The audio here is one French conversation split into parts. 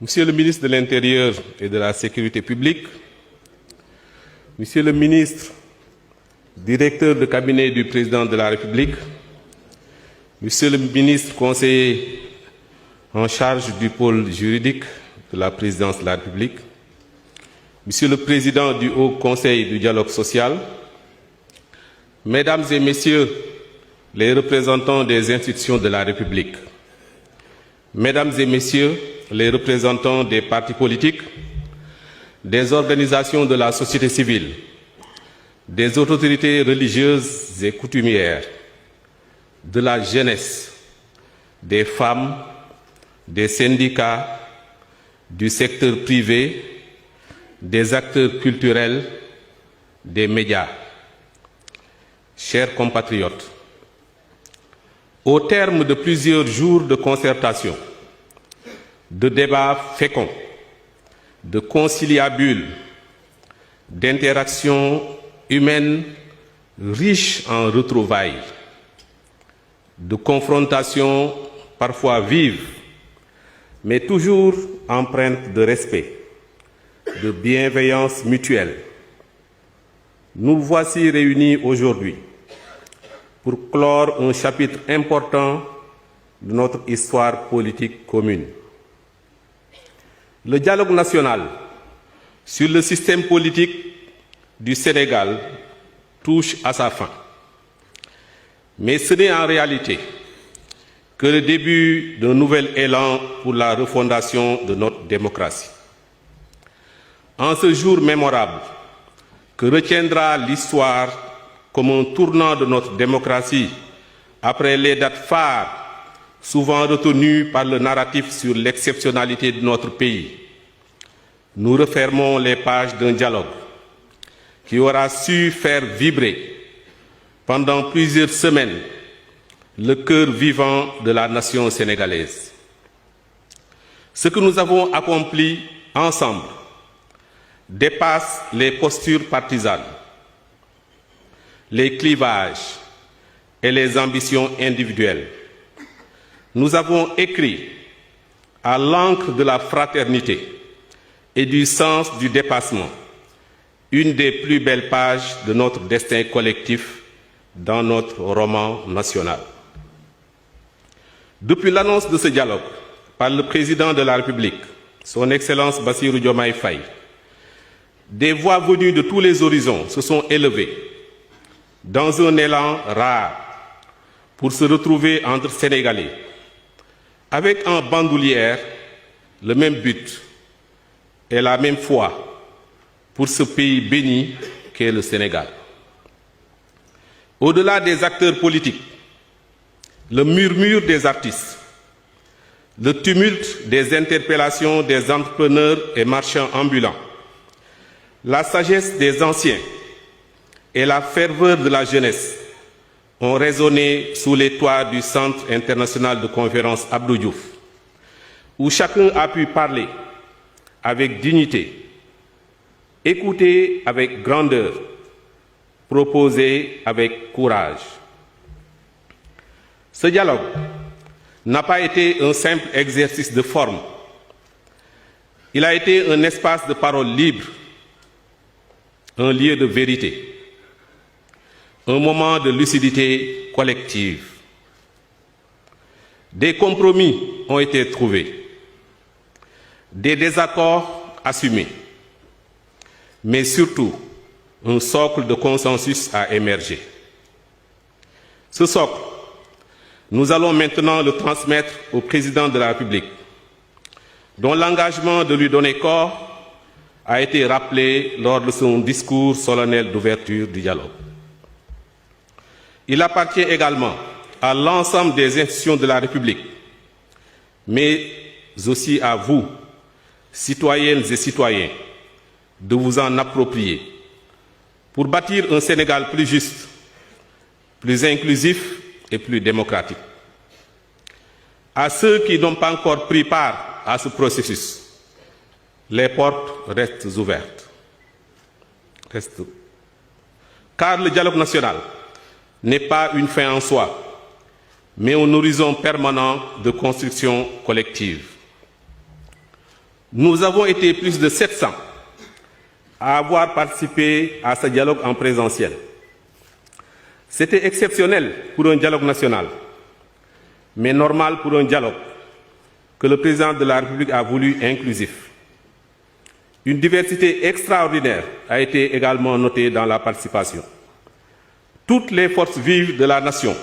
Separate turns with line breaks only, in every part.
Monsieur le ministre de l'Intérieur et de la Sécurité publique, Monsieur le ministre, directeur de cabinet du Président de la République, Monsieur le ministre conseiller en charge du pôle juridique de la Présidence de la République, Monsieur le Président du Haut Conseil du dialogue social, Mesdames et Messieurs les représentants des institutions de la République, Mesdames et Messieurs les représentants des partis politiques, des organisations de la société civile, des autorités religieuses et coutumières, de la jeunesse, des femmes, des syndicats, du secteur privé, des acteurs culturels, des médias. Chers compatriotes, au terme de plusieurs jours de concertation, de débats féconds, de conciliabules, d'interactions humaines riches en retrouvailles, de confrontations parfois vives, mais toujours empreintes de respect, de bienveillance mutuelle, nous voici réunis aujourd'hui pour clore un chapitre important de notre histoire politique commune. Le dialogue national sur le système politique du Sénégal touche à sa fin. Mais ce n'est en réalité que le début d'un nouvel élan pour la refondation de notre démocratie. En ce jour mémorable que retiendra l'histoire comme un tournant de notre démocratie après les dates phares souvent retenues par le narratif sur l'exceptionnalité de notre pays, nous refermons les pages d'un dialogue qui aura su faire vibrer pendant plusieurs semaines le cœur vivant de la nation sénégalaise. Ce que nous avons accompli ensemble dépasse les postures partisanes, les clivages et les ambitions individuelles. Nous avons écrit à l'encre de la fraternité et du sens du dépassement une des plus belles pages de notre destin collectif dans notre roman national. Depuis l'annonce de ce dialogue par le président de la République, son Excellence Bassirou Diomaye Faye, des voix venues de tous les horizons se sont élevées dans un élan rare pour se retrouver entre Sénégalais, avec en bandoulière le même but et la même foi pour ce pays béni qu'est le Sénégal. Au-delà des acteurs politiques, le murmure des artistes, le tumulte des interpellations des entrepreneurs et marchands ambulants, la sagesse des anciens et la ferveur de la jeunesse ont résonné sous les toits du Centre international de conférence Abdou Diouf, où chacun a pu parler avec dignité, écouter avec grandeur, proposer avec courage. Ce dialogue n'a pas été un simple exercice de forme. Il a été un espace de parole libre, un lieu de vérité, un moment de lucidité collective. Des compromis ont été trouvés, des désaccords assumés, mais surtout un socle de consensus a émergé. Ce socle, nous allons maintenant le transmettre au président de la République, dont l'engagement de lui donner corps a été rappelé lors de son discours solennel d'ouverture du dialogue. Il appartient également à l'ensemble des institutions de la République, mais aussi à vous, citoyennes et citoyens, de vous en approprier pour bâtir un Sénégal plus juste, plus inclusif et plus démocratique. À ceux qui n'ont pas encore pris part à ce processus, les portes restent ouvertes. Car le dialogue national n'est pas une fin en soi, mais un horizon permanent de construction collective. Nous avons été plus de 700 à avoir participé à ce dialogue en présentiel. C'était exceptionnel pour un dialogue national, mais normal pour un dialogue que le président de la République a voulu inclusif. Une diversité extraordinaire a été également notée dans la participation. Toutes les forces vives de la nation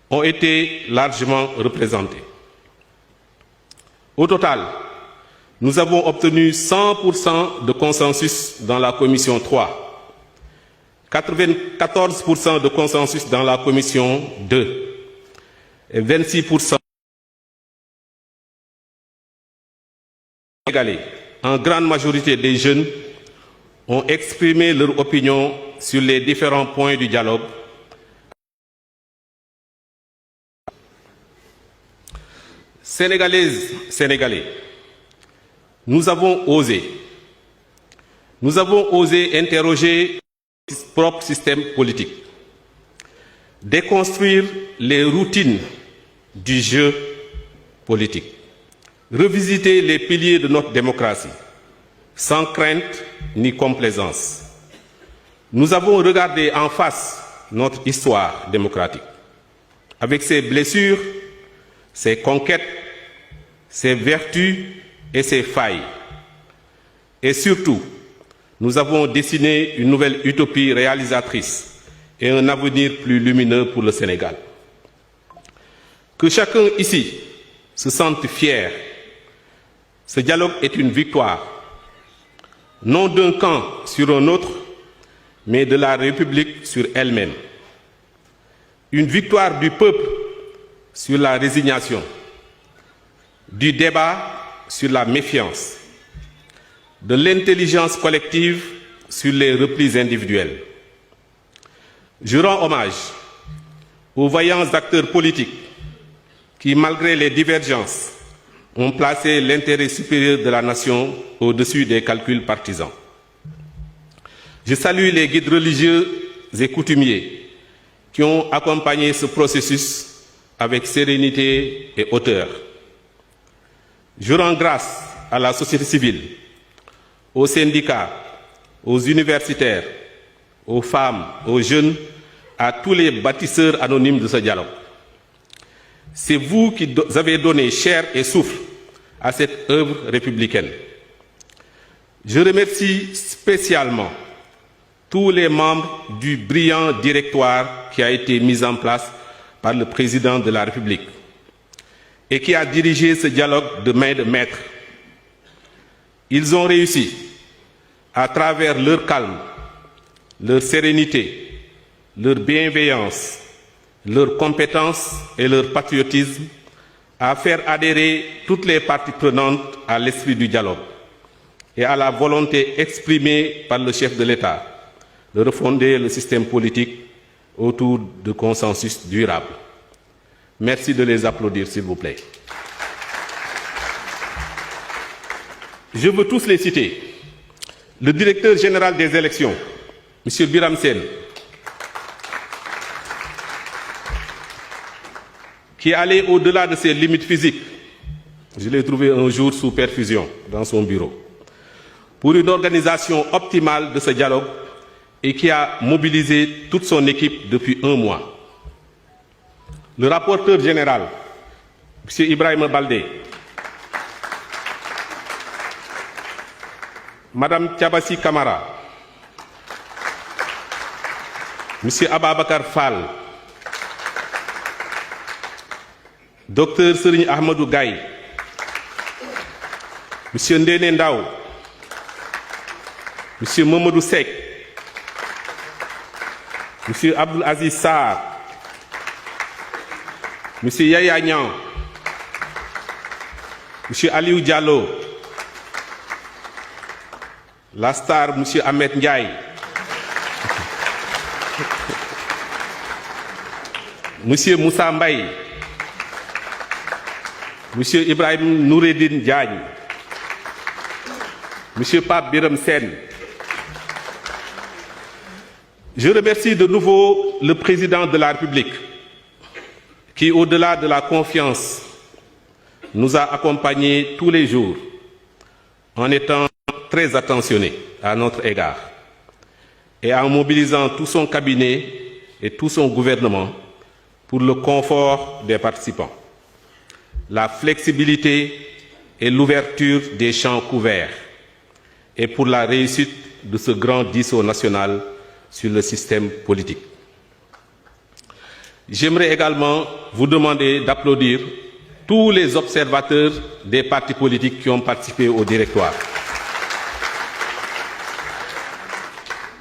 ont été largement représentées. Au total, nous avons obtenu 100% de consensus dans la commission 3, 94% de consensus dans la commission 2 et 26% égalés. En grande majorité des jeunes ont exprimé leur opinion sur les différents points du dialogue. Sénégalaises, Sénégalais, nous avons osé interroger notre propre système politique, déconstruire les routines du jeu politique, revisiter les piliers de notre démocratie, sans crainte ni complaisance. Nous avons regardé en face notre histoire démocratique, avec ses blessures, ses conquêtes, ses vertus et ses failles. Et surtout, nous avons dessiné une nouvelle utopie réalisatrice et un avenir plus lumineux pour le Sénégal. Que chacun ici se sente fier. Ce dialogue est une victoire, non d'un camp sur un autre, mais de la République sur elle-même. Une victoire du peuple sur la résignation, du débat sur la méfiance, de l'intelligence collective sur les replis individuels. Je rends hommage aux vaillants acteurs politiques qui, malgré les divergences, ont placé l'intérêt supérieur de la nation au-dessus des calculs partisans. Je salue les guides religieux et coutumiers qui ont accompagné ce processus avec sérénité et hauteur. Je rends grâce à la société civile, aux syndicats, aux universitaires, aux femmes, aux jeunes, à tous les bâtisseurs anonymes de ce dialogue. C'est vous qui avez donné chair et souffle à cette œuvre républicaine. Je remercie spécialement tous les membres du brillant directoire qui a été mis en place par le président de la République et qui a dirigé ce dialogue de main de maître. Ils ont réussi, à travers leur calme, leur sérénité, leur bienveillance, leur compétence et leur patriotisme, à faire adhérer toutes les parties prenantes à l'esprit du dialogue et à la volonté exprimée par le chef de l'État de refonder le système politique autour de consensus durables. Merci de les applaudir, s'il vous plaît. Je veux tous les citer. Le directeur général des élections, M. Biram Sen, qui est allé au-delà de ses limites physiques. Je l'ai trouvé un jour sous perfusion dans son bureau, pour une organisation optimale de ce dialogue et qui a mobilisé toute son équipe depuis un mois. Le rapporteur général, M. Ibrahim Baldé, Mme Tiabassi Kamara, M. Ababakar Fall, Dr Serigne Ahmadou Gaye, M. Ndene Ndao, M. Mamadou Sek, M. Abdul Aziz Sarr, M. Yaya Niang, M. Aliou Diallo, la star M. Ahmed Ndiaye, M. Moussa Mbaye, M. Ibrahim Noureddin Diagne, M. Pape Biram Sen. Je remercie de nouveau le président de la République qui, au-delà de la confiance, nous a accompagnés tous les jours en étant très attentionné à notre égard et en mobilisant tout son cabinet et tout son gouvernement pour le confort des participants, la flexibilité et l'ouverture des champs couverts et pour la réussite de ce grand discours national sur le système politique. J'aimerais également vous demander d'applaudir tous les observateurs des partis politiques qui ont participé au directoire.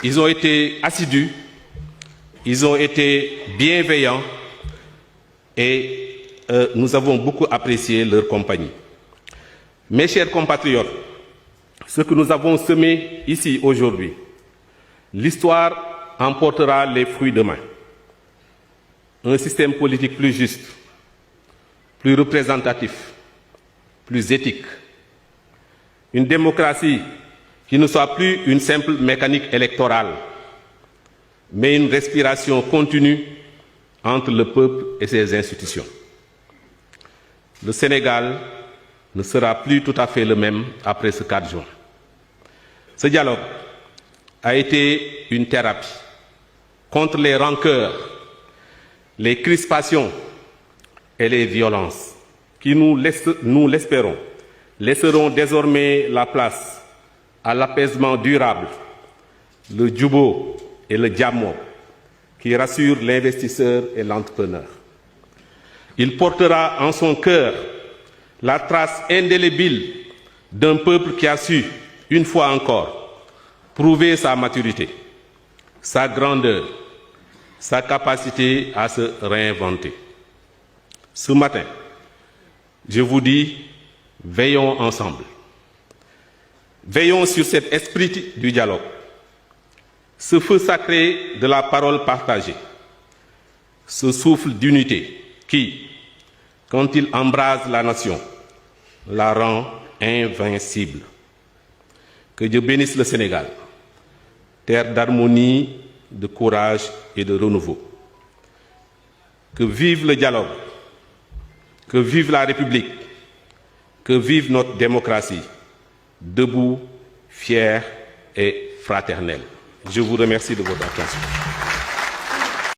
Ils ont été assidus, ils ont été bienveillants et nous avons beaucoup apprécié leur compagnie. Mes chers compatriotes, ce que nous avons semé ici aujourd'hui, l'histoire en portera les fruits demain. Un système politique plus juste, plus représentatif, plus éthique. Une démocratie qui ne soit plus une simple mécanique électorale, mais une respiration continue entre le peuple et ses institutions. Le Sénégal ne sera plus tout à fait le même après ce 4 juin. Ce dialogue a été une thérapie contre les rancœurs, les crispations et les violences qui, nous l'espérons, laisseront désormais la place à l'apaisement durable, le djubo et le diamant qui rassurent l'investisseur et l'entrepreneur. Il portera en son cœur la trace indélébile d'un peuple qui a su, une fois encore, prouver sa maturité, sa grandeur, sa capacité à se réinventer. Ce matin, je vous dis, veillons ensemble. Veillons sur cet esprit du dialogue, ce feu sacré de la parole partagée, ce souffle d'unité qui, quand il embrase la nation, la rend invincible. Que Dieu bénisse le Sénégal, terre d'harmonie, de courage et de renouveau. Que vive le dialogue, que vive la République, que vive notre démocratie, debout, fière et fraternelle. Je vous remercie de votre attention.